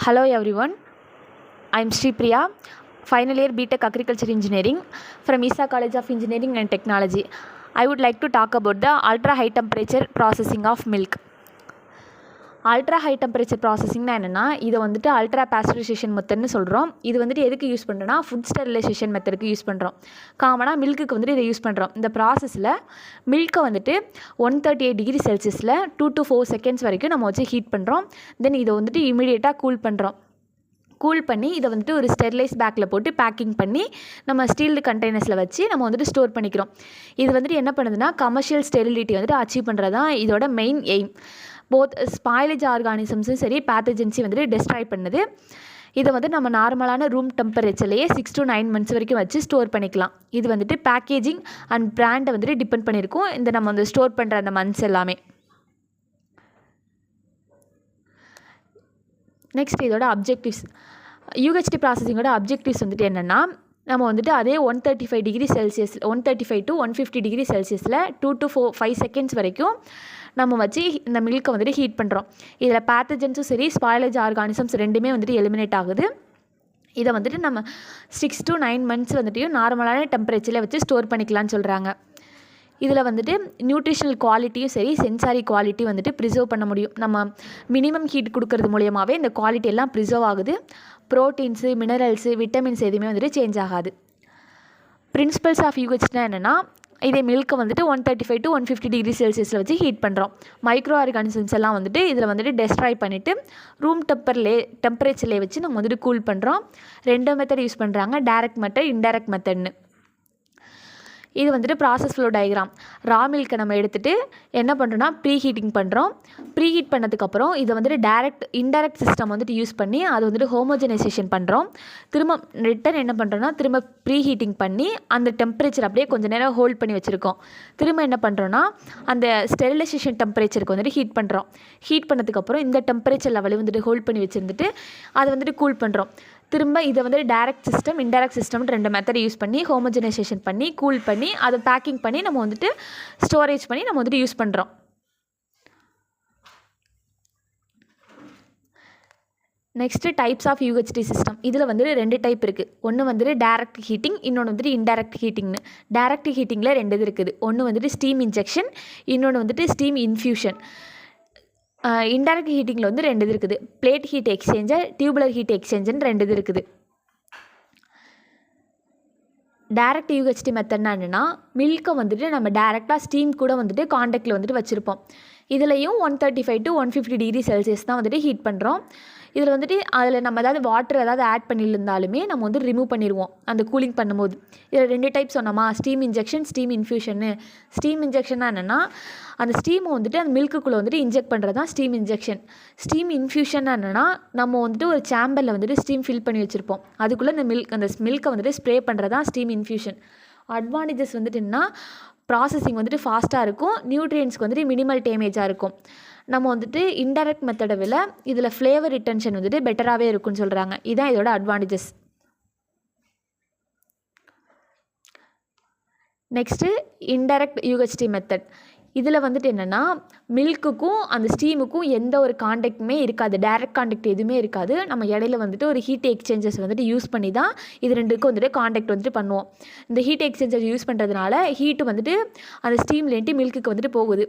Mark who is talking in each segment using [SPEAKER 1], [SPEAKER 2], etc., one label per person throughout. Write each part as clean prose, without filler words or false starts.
[SPEAKER 1] Hello everyone, I am Sri Priya, final year BTech Agriculture Engineering from ISA College of Engineering and Technology. I would like to talk about the ultra high temperature processing of milk. Ultra high temperature ப்ராசஸிங்னா என்னென்னா இதை வந்துட்டு ultra pasteurisation மெத்தட்னு சொல்கிறோம். இது வந்துட்டு எதுக்கு use பண்ணுறோன்னா food sterilisation மெத்தடுக்கு use பண்ணுறோம். காமனாக மில்க்குக்கு வந்துட்டு இதை யூஸ் பண்ணுறோம். இந்த ப்ராசஸில் மில்க்கை வந்துட்டு 138 டிகிரி செல்சியஸில் 2 to 4 செகண்ட்ஸ் வரைக்கும் நம்ம வச்சு ஹீட் பண்ணுறோம். தென் இதை வந்துட்டு இமீடியட்டாக கூல் பண்ணுறோம். கூல் பண்ணி இதை வந்துட்டு ஒரு ஸ்டெரிலைஸ் பேக்கில் போட்டு பேக்கிங் பண்ணி நம்ம ஸ்டீல்டு கண்டெய்னர்ஸில் வச்சு நம்ம வந்துட்டு ஸ்டோர் பண்ணிக்கிறோம். இது வந்துட்டு என்ன பண்ணுதுன்னா கமர்ஷியல் ஸ்டெரிலிட்டி வந்துட்டு அச்சீவ் பண்ணுறது தான் இதோட மெயின் எய்ம். போத் ஸ்பாயிலேஜ் ஆர்கானிசம்ஸும் சரி பேத்தஜென்சி வந்துட்டு டெஸ்ட்ராய் பண்ணுது. இதை வந்து நம்ம நார்மலான ரூம் டெம்பரேச்சர்லேயே 6 to 9 months வரைக்கும் வச்சு ஸ்டோர் பண்ணிக்கலாம். இது வந்துட்டு பேக்கேஜிங் அண்ட் பிராண்டை வந்துட்டு டிபெண்ட் பண்ணியிருக்கோம் இந்த நம்ம வந்து ஸ்டோர் பண்ணுற அந்த மந்த்ஸ் எல்லாமே. நெக்ஸ்ட் இதோட அப்ஜெக்டிவ்ஸ், யூஹெச்டி ப்ராசஸிங்கோட அப்ஜெக்டிவ்ஸ் வந்துட்டு என்னென்னா நம்ம வந்துட்டு அதே 135 டிகிரி செல்சியஸ் 135 to 150 டிகிரி செல்சியஸில் 2 to 5 செகண்ட்ஸ் வரைக்கும் நம்ம வச்சு இந்த மில்க்கை வந்துட்டு ஹீட் பண்ணுறோம். இதில் பேத்தஜென்ஸும் சரி ஸ்பாயிலேஜ் ஆர்கானிசம்ஸ் ரெண்டுமே வந்துட்டு எலிமினேட் ஆகுது. இதை வந்துட்டு நம்ம 6 to 9 months வந்துட்டு நார்மலான டெம்பரேச்சரில் வச்சு ஸ்டோர் பண்ணிக்கலாம்னு சொல்கிறாங்க. இதில் வந்துட்டு நியூட்ரிஷனல் குவாலிட்டியும் சரி சென்சாரி குவாலிட்டி வந்துட்டு ப்ரிசர்வ் பண்ண முடியும். நம்ம மினிமம் ஹீட் கொடுக்கறது மூலியமாகவே இந்த குவாலிட்டி எல்லாம் ப்ரிசர்வ் ஆகுது. ப்ரோட்டீன்ஸு மினரல்ஸு விட்டமின்ஸ் எதுவுமே வந்துட்டு சேஞ்ச் ஆகாது. பிரின்சிபல்ஸ் ஆஃப் யூஹெச்னா என்னென்னா இதே மில்க்கை வந்துட்டு 135 to 150 டிகிரி செல்சியஸில் வச்சு ஹீட் பண்ணுறோம். மைக்ரோ ஆர்கானிசம்ஸ் எல்லாம் வந்துட்டு இதில் வந்துட்டு டெஸ்ட்ராய் பண்ணிவிட்டு ரூம் டெம்பரேச்சர்லேயே வச்சு நம்ம வந்துட்டு கூல் பண்ணுறோம். 2 மெத்தட் யூஸ் பண்ணுறாங்க, டைரக்ட் மெத்தட் இன்டைரக்ட் மெத்தட்னு. இது வந்துட்டு ப்ராசஸ் ஃப்ளோ டயக்ராம். ரா மில்க்கை நம்ம எடுத்துகிட்டு என்ன பண்ணுறோன்னா ப்ரீ ஹீட்டிங் பண்ணுறோம். ப்ரீ ஹீட் பண்ணதுக்கப்புறம் இதை வந்துட்டு இன்டைரக்ட் சிஸ்டம் வந்துட்டு யூஸ் பண்ணி அது வந்துட்டு ஹோமோஜனைசேஷன் பண்ணுறோம். திரும்ப ரிட்டன் என்ன பண்ணுறோன்னா திரும்ப ப்ரீ ஹீட்டிங் பண்ணி அந்த டெம்பரேச்சர் அப்படியே கொஞ்சம் நேரம் ஹோல்ட் பண்ணி வச்சுருக்கோம். திரும்ப என்ன பண்ணுறோன்னா அந்த ஸ்டெரிலைசேஷன் டெம்பரேச்சருக்கு வந்துட்டு ஹீட் பண்ணுறோம். ஹீட் பண்ணதுக்கப்புறம் இந்த டெம்பரேச்சர் லெவலில் வந்துட்டு ஹோல்ட் பண்ணி வச்சுருந்துட்டு அதை வந்துட்டு கூல் பண்ணுறோம். திரும்ப இதை வந்து டைரக்ட் சிஸ்டம் இன்டைரக்ட் சிஸ்டம்னு 2 மெத்தட் யூஸ் பண்ணி ஹோமோஜனைசேஷன் பண்ணி கூல் பண்ணி அதை பேக்கிங் பண்ணி நம்ம வந்துட்டு ஸ்டோரேஜ் பண்ணி நம்ம வந்துட்டு யூஸ் பண்ணுறோம். Next types of UHT system. இதில் வந்துட்டு 2 டைப் இருக்குது. ஒன்று வந்துட்டு டைரக்ட் ஹீட்டிங், இன்னொன்று வந்துட்டு இன்டைரக்ட் ஹீட்டிங்னு. டைரக்ட் ஹீட்டிங்கில் 2 இது இருக்குது. ஒன்று வந்துட்டு ஸ்டீம் இன்ஜெக்ஷன், இன்னொன்று வந்துட்டு ஸ்டீம் இன்ஃப்யூஷன். இன்டைரக்ட் ஹீட்டிங்கில் வந்து 2 இது இருக்குது. Plate heat exchanger, tubular heat எக்ஸ்சேஞ்சர்னு 2 இது இருக்குது. டைரக்ட் யூஹெச்டி மெத்தட்னா என்னென்னா மில்க்கை வந்துட்டு நம்ம டைரெக்டாக ஸ்டீம் கூட வந்துட்டு காண்டாக்டில் வந்துட்டு வச்சுருப்போம். இதுலேயும் 135 to 150 டிகிரி செல்சியஸ் தான் வந்துட்டு ஹீட் பண்ணுறோம். இதில் வந்துட்டு அதில் நம்ம ஏதாவது வாட்டர் ஏதாவது ஆட் பண்ணியிருந்தாலுமே நம்ம வந்து ரிமூவ் பண்ணிடுவோம் அந்த கூலிங் பண்ணும்போது. இதில் 2 டைப் சொன்னோமா, ஸ்டீம் இன்ஜெக்ஷன் ஸ்டீம் இன்ஃப்யூஷன்னு. ஸ்டீம் இன்ஜெக்ஷன்னா என்னென்னா அந்த ஸ்டீமை வந்துட்டு அந்த மில்க்குள்ளே வந்துட்டு இன்ஜெக்ட் பண்ணுறது தான் ஸ்டீம் இன்ஜெக்ஷன். ஸ்டீம் இன்ஃப்யூஷன்னா என்னென்னா நம்ம வந்துட்டு ஒரு சேம்பரில் வந்துட்டு ஸ்டீம் ஃபில் பண்ணி வச்சுருப்போம். அதுக்குள்ளே அந்த மில்க்கை வந்துட்டு ஸ்ப்ரே பண்ணுறது தான் ஸ்டீம் இன்ஃப்யூஷன். அட்வான்டேஜஸ் வந்துட்டு என்னன்னா ப்ராசஸிங் வந்துட்டு ஃபாஸ்ட்டாக இருக்கும், நியூட்ரியன்ஸ்க்கு வந்துட்டு மினிமல் டேமேஜாக இருக்கும். நம்ம வந்துட்டு இன்டைரக்ட் மெத்தடை விட இதில் ஃப்ளேவர் ரிட்டன்ஷன் வந்துட்டு பெட்டராகவே இருக்குன்னு சொல்கிறாங்க. இதுதான் இதோட advantages. Next indirect UHD method. இதில் வந்துட்டு என்னென்னா மில்க்குக்கும் அந்த ஸ்டீமுக்கும் எந்த ஒரு காண்டாக்டுமே இருக்காது, டைரக்ட் காண்டாக்ட் எதுவுமே இருக்காது. நம்ம இடையில வந்துட்டு ஒரு ஹீட் எக்ஸ்சேஞ்சர்ஸ் வந்துட்டு யூஸ் பண்ணி தான் இது 2க்கும் வந்துட்டு காண்டாக்ட் வந்துட்டு பண்ணுவோம். இந்த ஹீட் எக்ஸ்சேஞ்சர் யூஸ் பண்ணுறதுனால ஹீட்டு வந்துட்டு அந்த ஸ்டீம்லேன்ட்டு மில்க்குக்கு வந்துட்டு போகுது.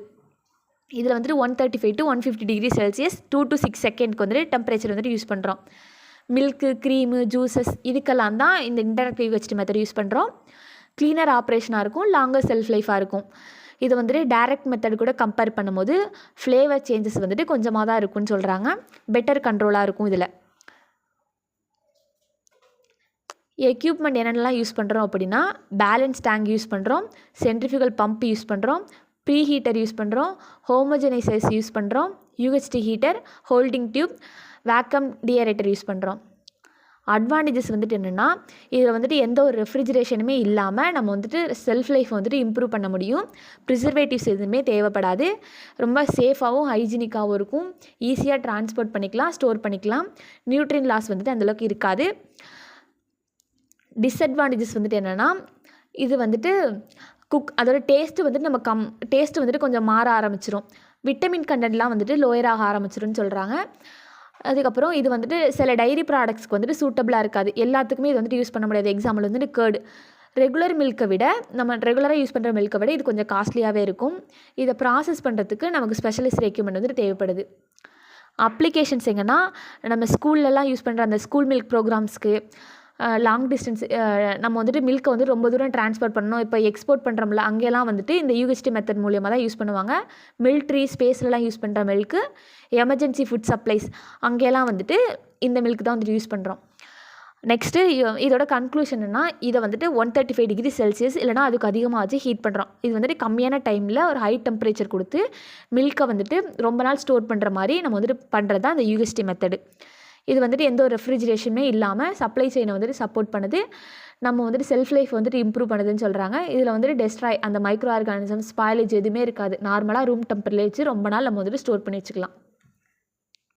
[SPEAKER 1] இதில் வந்துட்டு 135 to 150 டிகிரி செல்சியஸ் 2 to 6 செகண்ட்க்கு வந்துட்டு டெம்பரேச்சர் வந்துட்டு யூஸ் பண்ணுறோம். மில்க்கு, க்ரீமு, ஜூஸஸ் இதுக்கெல்லாம் தான் இந்த இன்டைரக்ட் யூஹெச்டி மெத்தட் யூஸ் பண்ணுறோம். க்ளீனர் ஆப்ரேஷனாக இருக்கும், லாங்கர் செல்ஃப் லைஃபாக இருக்கும். இது வந்துட்டு டைரக்ட் மெத்தட் கூட கம்பேர் பண்ணும்போது ஃப்ளேவர் சேஞ்சஸ் வந்துட்டு கொஞ்சமாக தான் இருக்கும்னு சொல்கிறாங்க. பெட்டர் கண்ட்ரோலாக இருக்கும். இதில் எக்யூப்மெண்ட் என்னென்னலாம் யூஸ் பண்ணுறோம் அப்படின்னா பேலன்ஸ் டேங்க் யூஸ் பண்ணுறோம், சென்ட்ரிஃபியூகல் பம்ப் யூஸ் பண்ணுறோம், ப்ரீ ஹீட்டர் யூஸ் பண்ணுறோம், ஹோமோஜனைசர்ஸ் யூஸ் பண்ணுறோம், UHT heater, holding tube, vacuum deaerator use பண்ணுறோம். அட்வான்டேஜஸ் வந்துட்டு என்னென்னா இதில் வந்துட்டு எந்த ஒரு ரெஃப்ரிஜரேஷனுமே இல்லாமல் நம்ம வந்துட்டு செல்ஃப் லைஃப் வந்துட்டு இம்ப்ரூவ் பண்ண முடியும். ப்ரிசர்வேட்டிவ்ஸ் எதுவுமே தேவைப்படாது. ரொம்ப சேஃபாகவும் ஹைஜீனிக்காகவும் இருக்கும். ஈஸியாக டிரான்ஸ்போர்ட் பண்ணிக்கலாம், ஸ்டோர் பண்ணிக்கலாம். நியூட்ரியன் லாஸ் வந்துட்டு அந்தளவுக்கு இருக்காது. டிஸ்அட்வான்டேஜஸ் வந்துட்டு என்னென்னா இது வந்துட்டு அதோட டேஸ்ட்டு வந்துட்டு நம்ம டேஸ்ட்டு வந்துட்டு கொஞ்சம் மாற ஆரம்பிச்சிடும். விட்டமின் கண்டென்ட்லாம் வந்துட்டு லோயர் ஆக ஆரம்பிச்சிரும்னு சொல்கிறாங்க. அதுக்கப்புறம் இது வந்துட்டு சில டைரி ப்ராடக்ட்ஸ்க்கு வந்துட்டு சூட்டபிளாக இருக்காது. எல்லாத்துக்குமே இது வந்துட்டு யூஸ் பண்ண முடியாது. எக்ஸாம்பிள் வந்துட்டு கர்டு. ரெகுலர் மில்க்கை விட நம்ம ரெகுலராக யூஸ் பண்ணுற மில்க்கை விட இது கொஞ்சம் காஸ்ட்லியாகவே இருக்கும். இதை ப்ராசஸ் பண்ணுறதுக்கு நமக்கு ஸ்பெஷலிஸ்ட் ரெக்யூப்மெண்ட் வந்துட்டு தேவைப்படுது. அப்ளிகேஷன்ஸ் எங்கன்னா நம்ம ஸ்கூல்லலாம் யூஸ் பண்ணுற அந்த ஸ்கூல் மில்க் ப்ரோக்ராம்ஸ்க்கு, லாங் டிஸ்டன்ஸ் நம்ம வந்துட்டு மில்க்கை வந்து ரொம்ப தூரம் ட்ரான்ஸ்போர்ட் பண்ணணும். இப்போ எக்ஸ்போர்ட் பண்ணுறோம்ல, அங்கெல்லாம் வந்துட்டு இந்த யூஎஸ்டி மெத்தட் மூலியமாக தான் யூஸ் பண்ணுவாங்க. மிலிட்ரி ஸ்பேஸ்லலாம் யூஸ் பண்ணுற மில்க்கு, எமர்ஜென்சி ஃபுட் சப்ளைஸ் அங்கெல்லாம் வந்துட்டு இந்த மில்க் தான் வந்துட்டு யூஸ் பண்ணுறோம். நெக்ஸ்ட்டு இதோட கன்க்ளூஷன் என்ன, இதை வந்துட்டு 135 டிகிரி செல்சியஸ் இல்லைனா அதுக்கு அதிகமாக வச்சு ஹீட் பண்ணுறோம். இது வந்துட்டு கம்மியான டைமில் ஒரு ஹை டெம்பரேச்சர் கொடுத்து மில்க்கை வந்துட்டு ரொம்ப நாள் ஸ்டோர் பண்ணுற மாதிரி நம்ம வந்துட்டு பண்ணுறது தான் இந்த யூஎஸ்டி மெத்தடு. இது வந்துட்டு எந்த ஒரு ரெஃப்ரிஜரேஷனுமே இல்லாமல் சப்ளை செயினை வந்துட்டு சப்போர்ட் பண்ணுது. நம்ம வந்துட்டு செல்ஃப் லைஃப் வந்துட்டு இம்ப்ரூவ் பண்ணுதுன்னு சொல்கிறாங்க. இதில் வந்துட்டு டெஸ்ட்ராய் அந்த மைக்ரோ ஆர்கானிசம் ஸ்பாயிலேஜ் எதுவுமே இருக்காது. நார்மலாக ரூம் டெம்பரேச்சர் ரொம்ப நாள் நம்ம வந்துட்டு ஸ்டோர் பண்ணி வச்சுக்கலாம்.